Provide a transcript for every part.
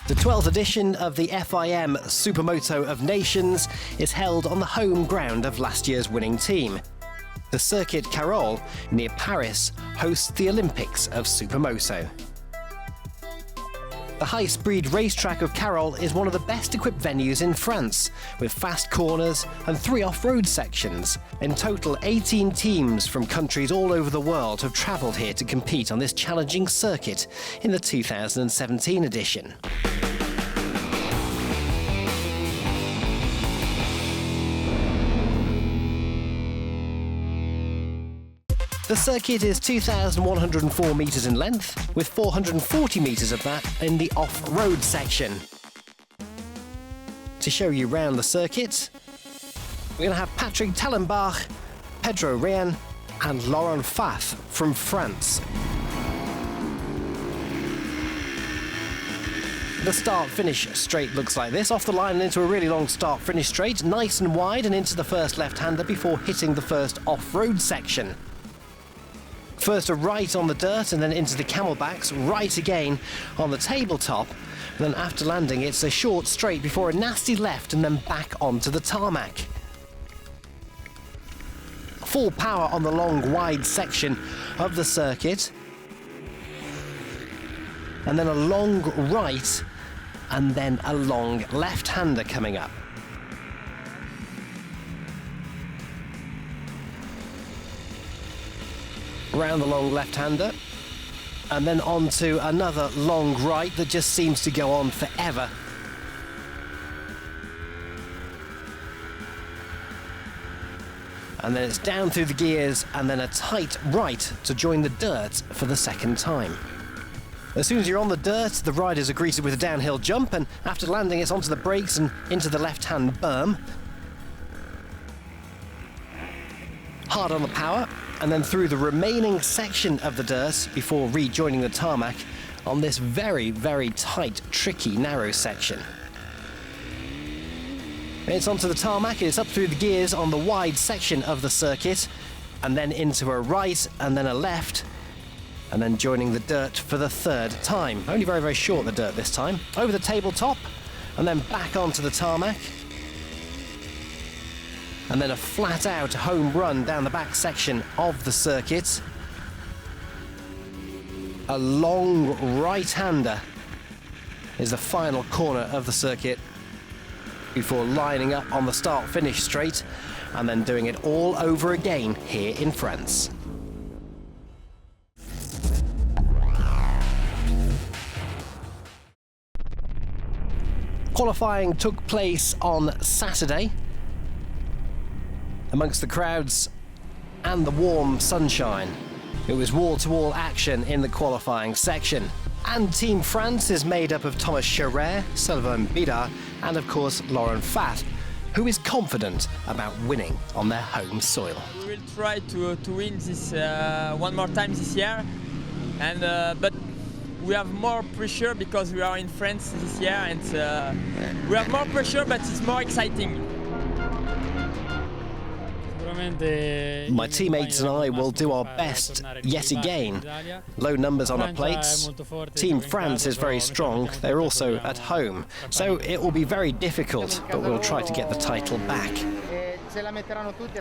The 12th edition of the FIM Supermoto of Nations is held on the home ground of last year's winning team. The Circuit Carole near Paris hosts the Olympics of Supermoto. The high-speed racetrack of Carole is one of the best-equipped venues in France, with fast corners and 3 off-road sections. In total, 18 teams from countries all over the world have travelled here to compete on this challenging circuit in the 2017 edition. The circuit is 2,104 metres in length, with 440 metres of that in the off-road section. To show you round the circuit, we're going to have Patrick Tallenbach, Pedro Rien and Laurent Fath from France. The start-finish straight looks like this, off the line and into a really long start-finish straight, nice and wide and into the first left-hander before hitting the first off-road section. First a right on the dirt and then into the camelbacks, right again on the tabletop. And then after landing it's a short straight before a nasty left and then back onto the tarmac. Full power on the long wide section of the circuit. And then a long right and then a long left-hander coming up. Around the long left-hander, and then on to another long right that just seems to go on forever. And then it's down through the gears, and then a tight right to join the dirt for the second time. As soon as you're on the dirt, the riders are greeted with a downhill jump, and after landing it's onto the brakes and into the left-hand berm. Hard on the power, and then through the remaining section of the dirt before rejoining the tarmac on this very, very tight, tricky, narrow section. It's onto the tarmac, it's up through the gears on the wide section of the circuit, and then into a right and then a left, and then joining the dirt for the third time. Only very, very short, the dirt this time. Over the tabletop, and then back onto the tarmac. And then a flat-out home run down the back section of the circuit. A long right-hander is the final corner of the circuit before lining up on the start-finish straight and then doing it all over again here in France. Qualifying took place on Saturday. Amongst the crowds and the warm sunshine, it was wall-to-wall action in the qualifying section. And Team France is made up of Thomas Chareyre, Sebastian Bouillon, and of course Laurent Fath, who is confident about winning on their home soil. We will try to win this one more time this year, and but we have more pressure because we are in France this year, and we have more pressure, but it's more exciting. My teammates and I will do our best yet again. Low numbers on our plates. Team France is very strong. They're also at home. So it will be very difficult, but we'll try to get the title back.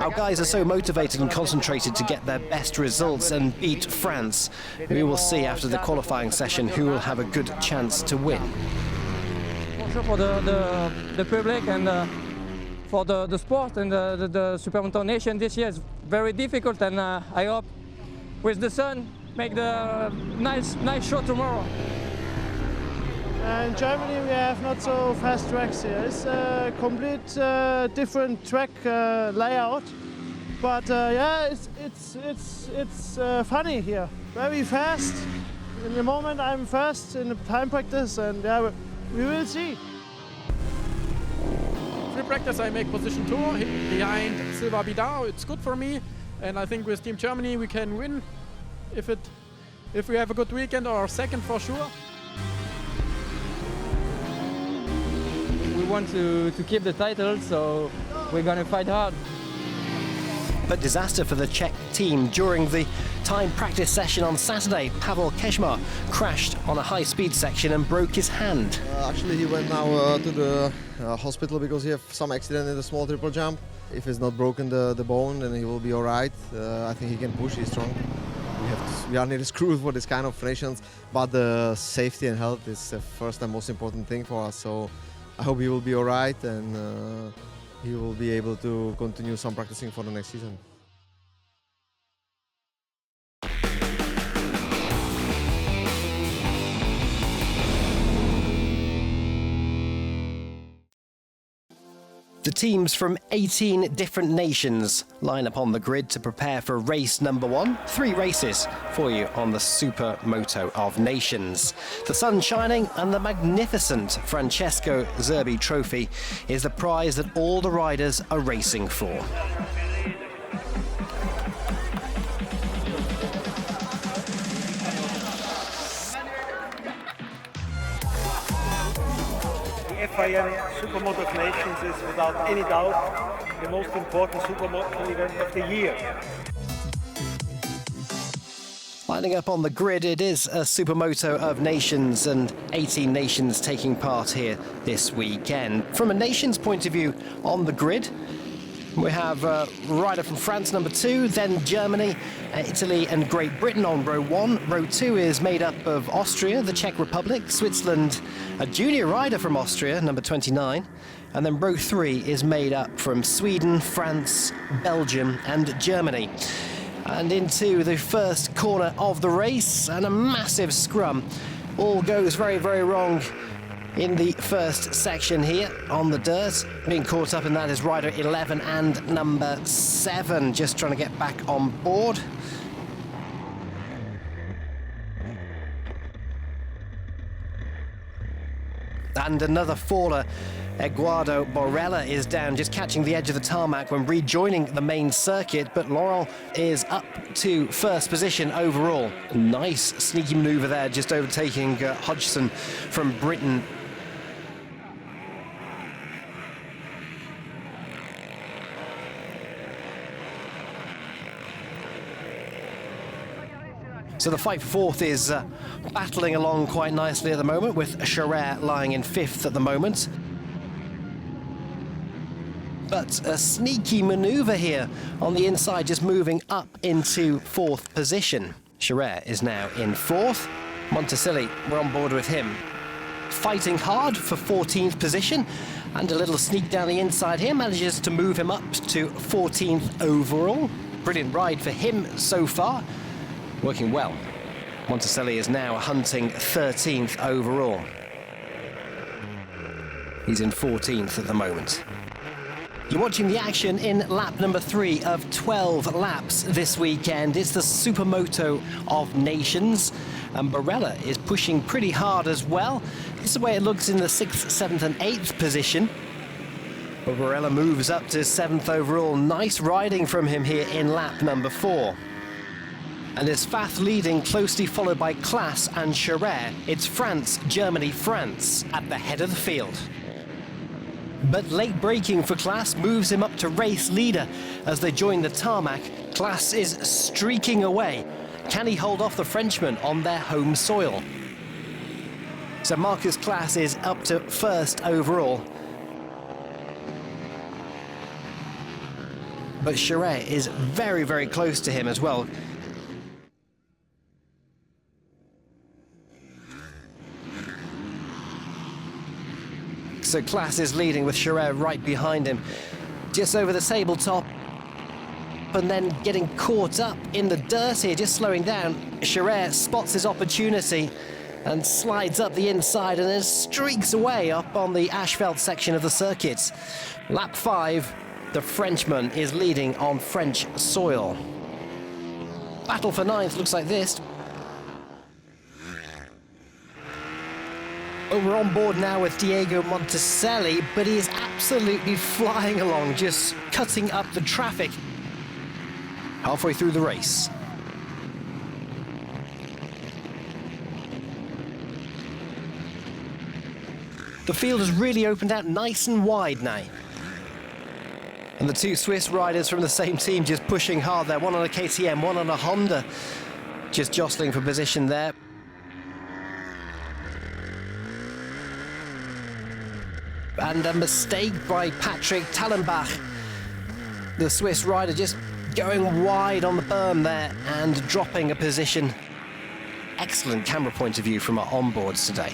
Our guys are so motivated and concentrated to get their best results and beat France. We will see after the qualifying session who will have a good chance to win. For the public and for the sport and the Supermoto Nation this year is very difficult, and I hope with the sun make the nice show tomorrow. In Germany we have not so fast tracks here. It's a complete different track layout, but yeah, it's funny here. Very fast. In the moment I'm first in the time practice, and yeah, we will see. Free practice I make position 2 behind Silva Bidar. It's good for me, and I think with Team Germany we can win if we have a good weekend, or second for sure. We want to keep the title, so we're gonna fight hard. But disaster for the Czech team during the time practice session on Saturday, Pavel Keshmar crashed on a high-speed section and broke his hand. Actually, he went now to the hospital because he had some accident in the small triple jump. If he's not broken the bone, then he will be all right. I think he can push, he's strong. We are nearly screwed for this kind of nations, but the safety and health is the first and most important thing for us. So I hope he will be all right and he will be able to continue some practicing for the next season. The teams from 18 different nations line up on the grid to prepare for race number 1. 3 races for you on the Supermoto of Nations. The sun shining and the magnificent Francesco Zerbi Trophy is the prize that all the riders are racing for. FIM Supermoto of Nations is without any doubt the most important supermoto event of the year. Lining up on the grid, it is a Supermoto of Nations and 18 nations taking part here this weekend. From a nation's point of view on the grid, we have a rider from France, number 2, then Germany, Italy and Great Britain on row 1. Row 2 is made up of Austria, the Czech Republic, Switzerland, a junior rider from Austria, number 29. And then row 3 is made up from Sweden, France, Belgium and Germany. And into the first corner of the race, and a massive scrum. All goes very, very wrong in the first section here on the dirt. Being caught up in that is rider 11 and number 7, just trying to get back on board. And another faller, Edgardo Borella, is down, just catching the edge of the tarmac when rejoining the main circuit, but Laurent is up to first position overall. Nice sneaky manoeuvre there, just overtaking Hodgson from Britain. So the fight for 4th is battling along quite nicely at the moment, with Chareyre lying in 5th at the moment. But a sneaky manoeuvre here on the inside, just moving up into 4th position. Chareyre is now in 4th. Monticelli, we're on board with him. Fighting hard for 14th position, and a little sneak down the inside here manages to move him up to 14th overall. Brilliant ride for him so far. Working well. Monticelli is now hunting 13th overall. He's in 14th at the moment. You're watching the action in lap number 3 of 12 laps this weekend. It's the Supermoto of Nations, and Borella is pushing pretty hard as well. This is the way it looks in the 6th, 7th and 8th position. But Borella moves up to 7th overall. Nice riding from him here in lap number 4. And it's Fath leading, closely followed by Class and Chareyre. It's France, Germany, France at the head of the field. But late braking for Class moves him up to race leader as they join the tarmac. Class is streaking away. Can he hold off the Frenchman on their home soil? So Markus Class is up to 1st overall. But Chareyre is very, very close to him as well. So Class is leading with Chareyre right behind him, just over the tabletop, and then getting caught up in the dirt here, just slowing down. Chareyre spots his opportunity and slides up the inside and then streaks away up on the asphalt section of the circuit. Lap 5, the Frenchman is leading on French soil. Battle for 9th looks like this. Well, we're on board now with Diego Monticelli, but he is absolutely flying along, just cutting up the traffic halfway through the race. The field has really opened out nice and wide now. And the two Swiss riders from the same team just pushing hard there. One on a KTM, one on a Honda. Just jostling for position there. And a mistake by Patrick Tallenbach. The Swiss rider just going wide on the berm there and dropping a position. Excellent camera point of view from our onboards today.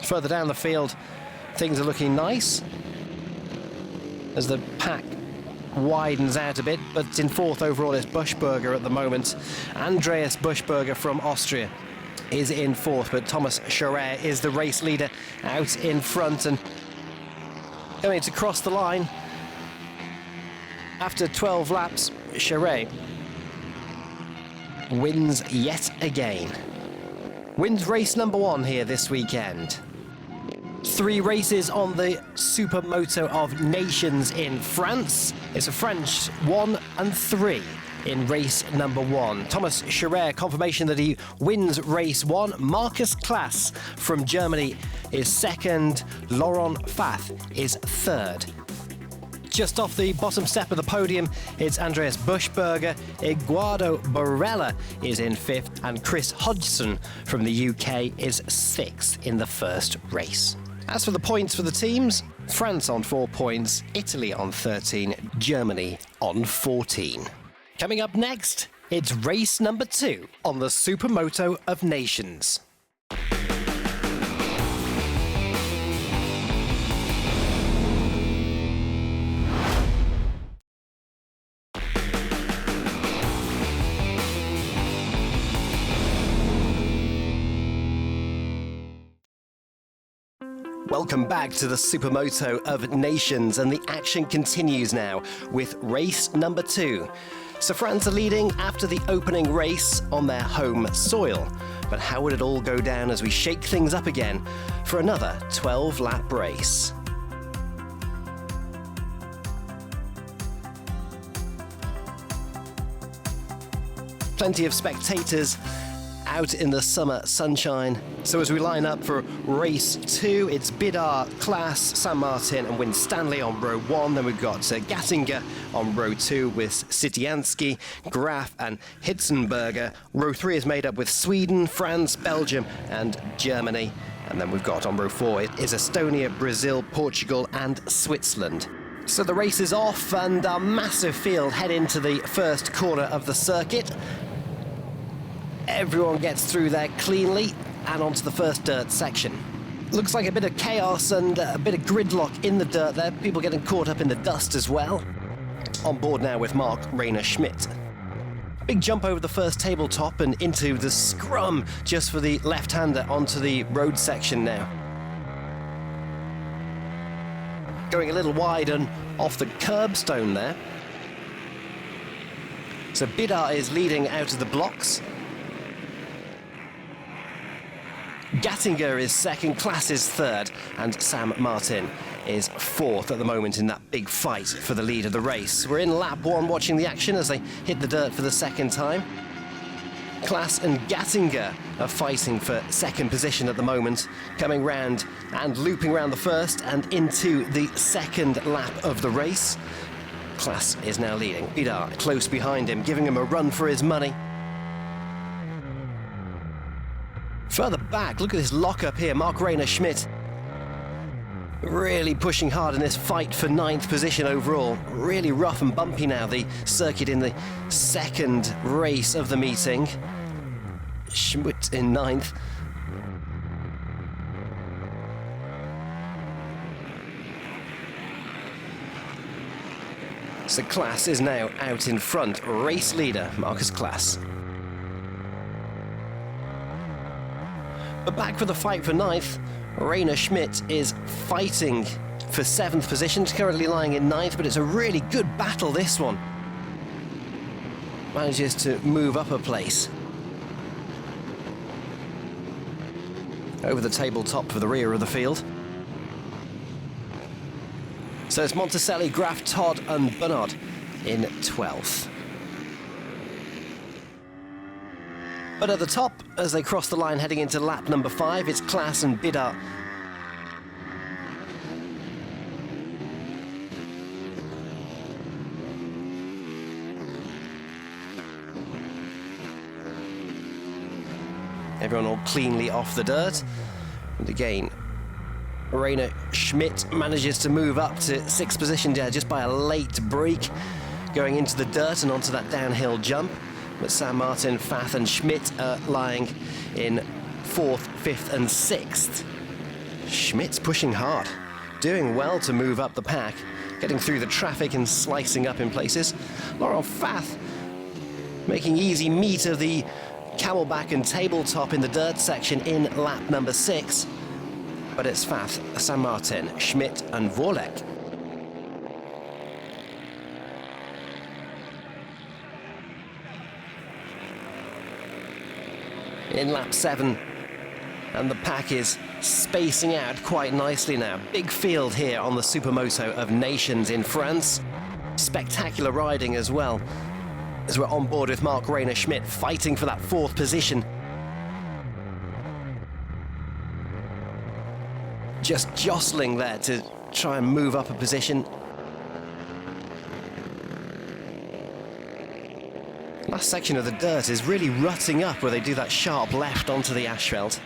Further down the field, things are looking nice as the pack widens out a bit, but in fourth overall is Buschberger at the moment. Andreas Buschberger from Austria is in fourth, but Thomas Chareyre is the race leader out in front and going to cross the line. After 12 laps, Chareyre wins yet again. Wins race number 1 here this weekend. 3 races on the Supermoto of Nations in France. It's a French 1 and 3 in race number 1. Thomas Chareyre, confirmation that he wins race 1. Markus Class from Germany is second. Laurent Fath is third. Just off the bottom step of the podium, it's Andreas Buschberger. Edgardo Borella is in 5th, and Chris Hogdson from the UK is 6th in the first race. As for the points for the teams, France on 4 points, Italy on 13, Germany on 14. Coming up next, it's race number 2 on the Supermoto of Nations. Welcome back to the Supermoto of Nations, and the action continues now with race number 2. So France are leading after the opening race on their home soil. But how would it all go down as we shake things up again for another 12-lap race? Plenty of spectators out in the summer sunshine. So as we line up for race 2, it's Bidar, Class, San Martin and Winstanley on row 1. Then we've got Gattinger on row 2 with Sitniansky, Graf and Hitzenberger. Row 3 is made up with Sweden, France, Belgium and Germany. And then we've got on row 4 it is Estonia, Brazil, Portugal and Switzerland. So the race is off and our massive field head into the first corner of the circuit. Everyone gets through there cleanly and onto the first dirt section. Looks like a bit of chaos and a bit of gridlock in the dirt there. People getting caught up in the dust as well. On board now with Mark Rainer Schmidt. Big jump over the first tabletop and into the scrum just for the left-hander onto the road section now. Going a little wide and off the curbstone there. So Bidar is leading out of the blocks. Gattinger is second, Class is third, and San Martin is fourth at the moment in that big fight for the lead of the race. We're in lap 1 watching the action as they hit the dirt for the second time. Class and Gattinger are fighting for second position at the moment, coming round and looping round the first and into the second lap of the race. Class is now leading. Bidar close behind him, giving him a run for his money. Further back, look at this lock-up here. Mark Rainer Schmidt really pushing hard in this fight for 9th position overall. Really rough and bumpy now, the circuit in the second race of the meeting. Schmidt in 9th. So Class is now out in front. Race leader, Markus Class. But back for the fight for 9th, Rainer Schmidt is fighting for 7th position, currently lying in 9th, but it's a really good battle, this one. Manages to move up a place. Over the tabletop for the rear of the field. So it's Monticelli, Graf, Todd and Bernard in 12th. But at the top, as they cross the line heading into lap number 5, it's Class and Bidar. everyone all cleanly off the dirt. And again, Rainer Schmidt manages to move up to 6th position there just by a late break, going into the dirt and onto that downhill jump. But San Martin, Fath and Schmidt are lying in 4th, 5th and 6th. Schmidt's pushing hard, doing well to move up the pack, getting through the traffic and slicing up in places. Laurent Fath making easy meat of the camelback and tabletop in the dirt section in lap number 6. But it's Fath, San Martin, Schmidt and Vorlek. In lap 7, and the pack is spacing out quite nicely now. Big field here on the Supermoto of Nations in France. Spectacular riding as well, as we're on board with Mark Rainer Schmidt fighting for that 4th position. Just jostling there to try and move up a position. Last section of the dirt is really rutting up where they do that sharp left onto the asphalt,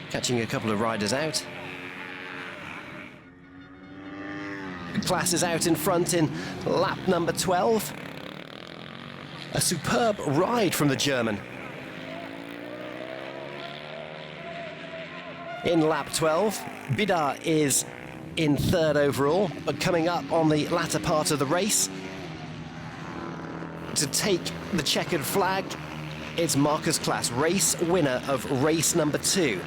catching a couple of riders out. Class is out in front in lap number 12. A superb ride from the German. In lap 12, Bidar is in 3rd overall, but coming up on the latter part of the race to take the checkered flag, it's Markus Class, race winner of race number 2.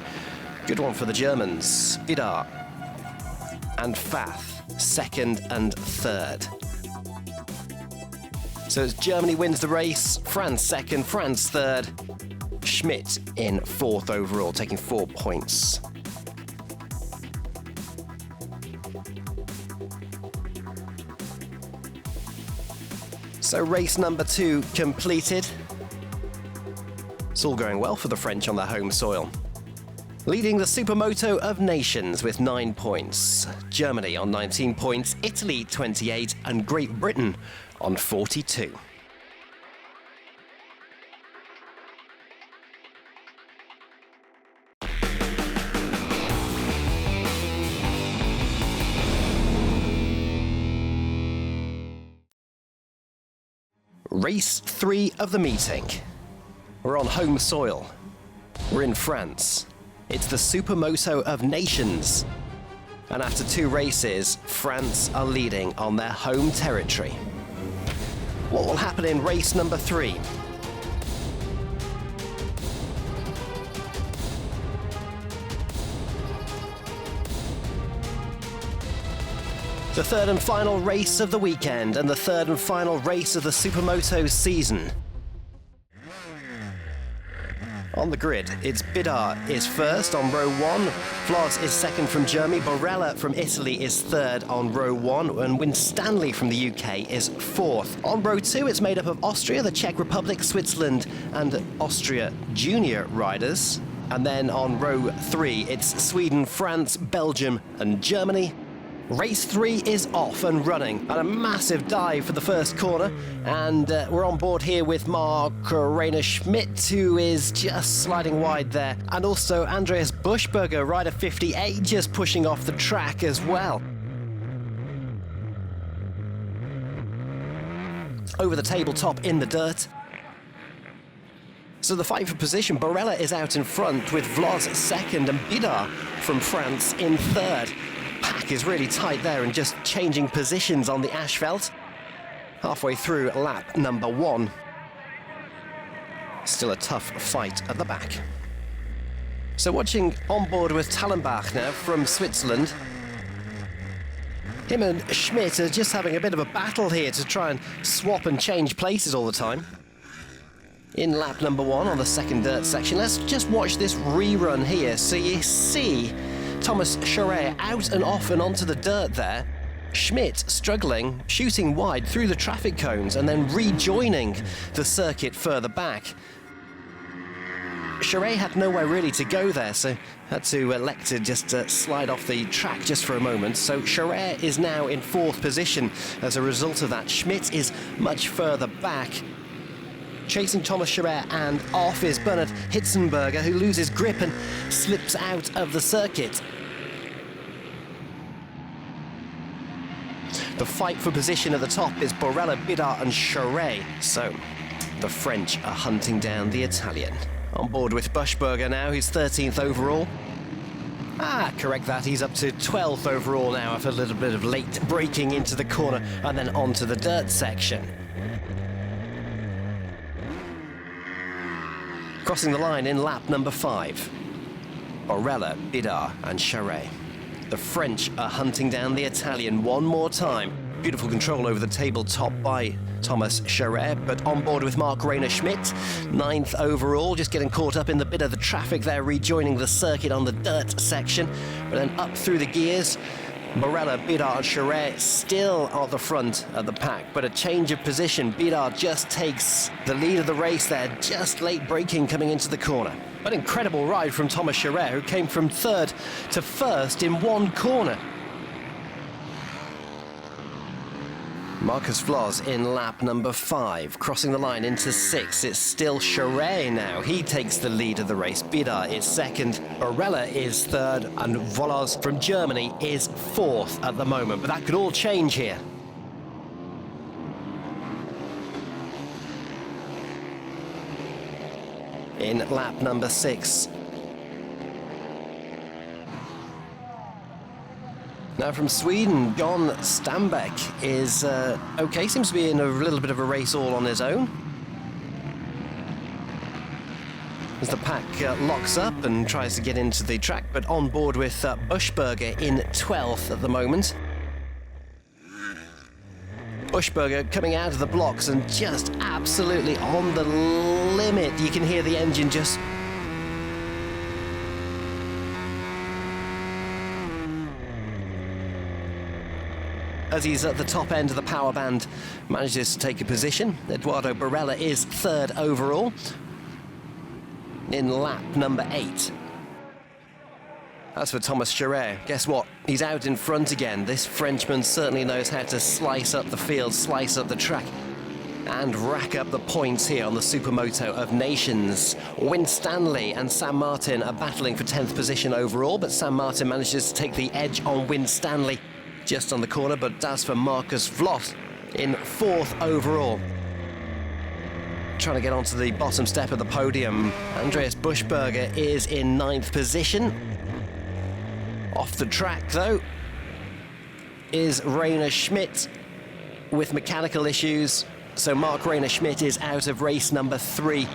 Good one for the Germans. Bidar and Fath, 2nd and 3rd. So as Germany wins the race, France 2nd, France 3rd, Schmidt in 4th overall, taking 4 points. So race number 2 completed. It's all going well for the French on their home soil. Leading the Supermoto of Nations with 9 points. Germany on 19 points, Italy 28 and Great Britain on 42. Race 3 of the meeting. We're on home soil. We're in France. It's the Supermoto of Nations. And after 2 races, France are leading on their home territory. What will happen in race number 3? The 3rd and final race of the weekend and the 3rd and final race of the Supermoto season. On the grid, it's Bidar is 1st on row 1, Vlos is 2nd from Germany, Borella from Italy is 3rd on row 1, and Winstanley from the UK is 4th. On row 2, it's made up of Austria, the Czech Republic, Switzerland and Austria junior riders. And then on row 3, it's Sweden, France, Belgium and Germany. Race 3 is off and running, and a massive dive for the first corner, and we're on board here with Mark Rainer Schmidt, who is just sliding wide there, and also Andreas Buschberger, rider 58, just pushing off the track as well. Over the tabletop in the dirt. So the fight for position, Borella is out in front with Vlos 2nd and Bidar from France in 3rd. Pack is really tight there and just changing positions on the asphalt. Halfway through lap number 1. Still a tough fight at the back. So watching on board with Tallenbach now from Switzerland. Him and Schmidt are just having a bit of a battle here to try and swap and change places all the time. In lap number 1 on the 2nd dirt section, let's just watch this rerun here. So you see Thomas Chareyre out and off and onto the dirt there. Schmidt struggling, shooting wide through the traffic cones and then rejoining the circuit further back. Chareyre had nowhere really to go there, so had to elect to just slide off the track just for a moment. So Chareyre is now in 4th position as a result of that. Schmidt is much further back. Chasing Thomas Chareyre and off is Bernard Hitzenberger, who loses grip and slips out of the circuit. The fight for position at the top is Borella, Bidart and Chareyre. So the French are hunting down the Italian. On board with Buschberger now, who's 13th overall. Correct that, he's up to 12th overall now after a little bit of late braking into the corner and then onto the dirt section. Crossing the line in lap number 5. Borella, Bidart and Chareyre. The French are hunting down the Italian one more time. Beautiful control over the tabletop by Thomas Chareyre, but on board with Mark Rayner-Schmidt, 9th overall, just getting caught up in the bit of the traffic there, rejoining the circuit on the dirt section, but then up through the gears. Borella, Bidart and Chareyre still at the front of the pack, but a change of position. Bidart just takes the lead of the race there, just late braking coming into the corner. An incredible ride from Thomas Chareyre, who came from 3rd to 1st in one corner. Markus Class in lap number 5, crossing the line into 6th. It's still Chareyre now. He takes the lead of the race. Bidart is 2nd, Borella is 3rd, and Class from Germany is 4th at the moment. But that could all change here. In lap number 6. Now from Sweden, John Stenbeck is okay, seems to be in a little bit of a race all on his own. As the pack locks up and tries to get into the track, but on board with Buschberger in 12th at the moment. Buschberger coming out of the blocks and just absolutely on the limit. You can hear the engine just... As he's at the top end of the power band, manages to take a position. Edgardo Borella is 3rd overall in lap number 8. As for Thomas Chareyre, guess what? He's out in front again. This Frenchman certainly knows how to slice up the field, slice up the track, and rack up the points here on the Supermoto of Nations. Winstanley and Sam Martin are battling for 10th position overall, but Sam Martin manages to take the edge on Winstanley just on the corner. But as for Markus Class in 4th overall, trying to get onto the bottom step of the podium, Andreas Buschberger is in 9th position. Off the track, though, is Rayner-Schmidt with mechanical issues. So Mark Rayner-Schmidt is out of race number 3.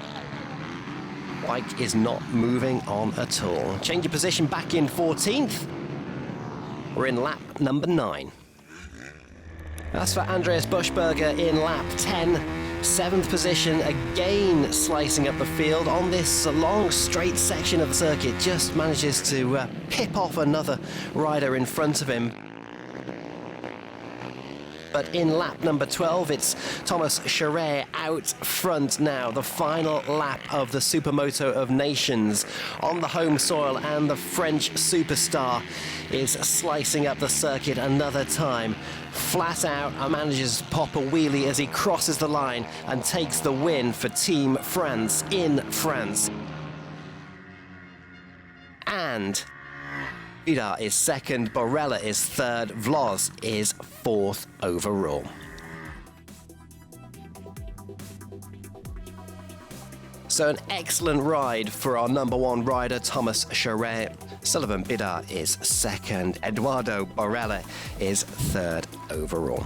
Bike is not moving on at all. Change of position back in 14th. We're in lap number 9. As for Andreas Buschberger in lap 10, 7th position, again slicing up the field on this long straight section of the circuit, just manages to pip off another rider in front of him. But in lap number 12, it's Thomas Chareyre out front now. The final lap of the Supermoto of Nations on the home soil, and the French superstar is slicing up the circuit another time. Flat out and manages to pop a wheelie as he crosses the line and takes the win for Team France in France. And Bidart is 2nd, Borella is 3rd, Class is 4th overall. So an excellent ride for our number 1 rider, Thomas Chareyre. Sullivan Bidart is 2nd, Edgardo Borella is 3rd overall.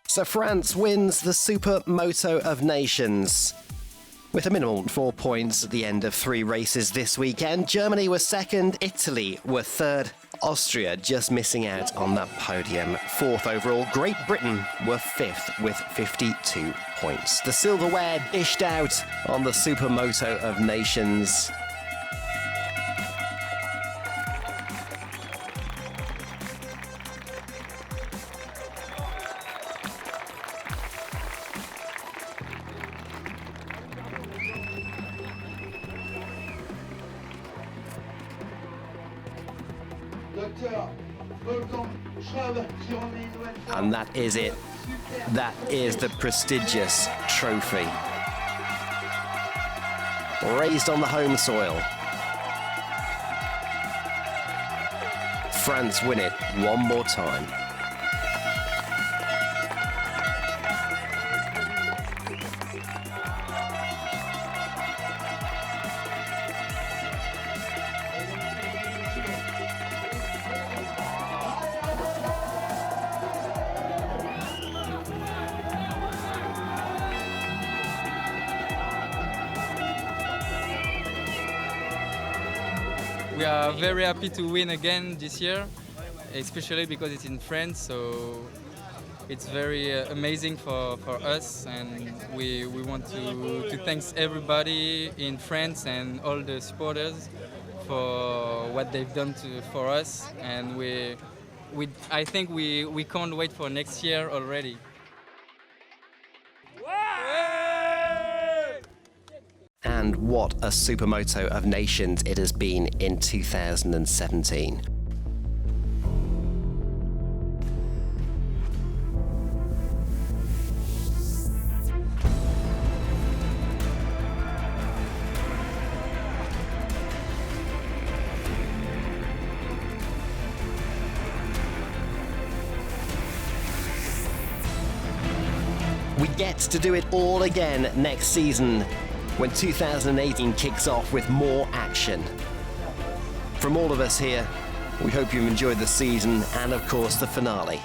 So France wins the Supermoto of Nations with a minimal 4 points at the end of 3 races this weekend. Germany was 2nd, Italy were 3rd, Austria just missing out on that podium, 4th overall. Great Britain were 5th with 52 points. The silverware dished out on the Supermoto of Nations. Docteur, And that is it. That is the prestigious trophy. Raised on the home soil. France win it one more time. We are very happy to win again this year, especially because it's in France, so it's very amazing for us, and we want to thank everybody in France and all the supporters for what they've done for us, and I think we can't wait for next year already. And what a Supermoto of Nations it has been in 2017. We get to do it all again next season, when 2018 kicks off with more action. From all of us here, we hope you've enjoyed the season and, of course, the finale.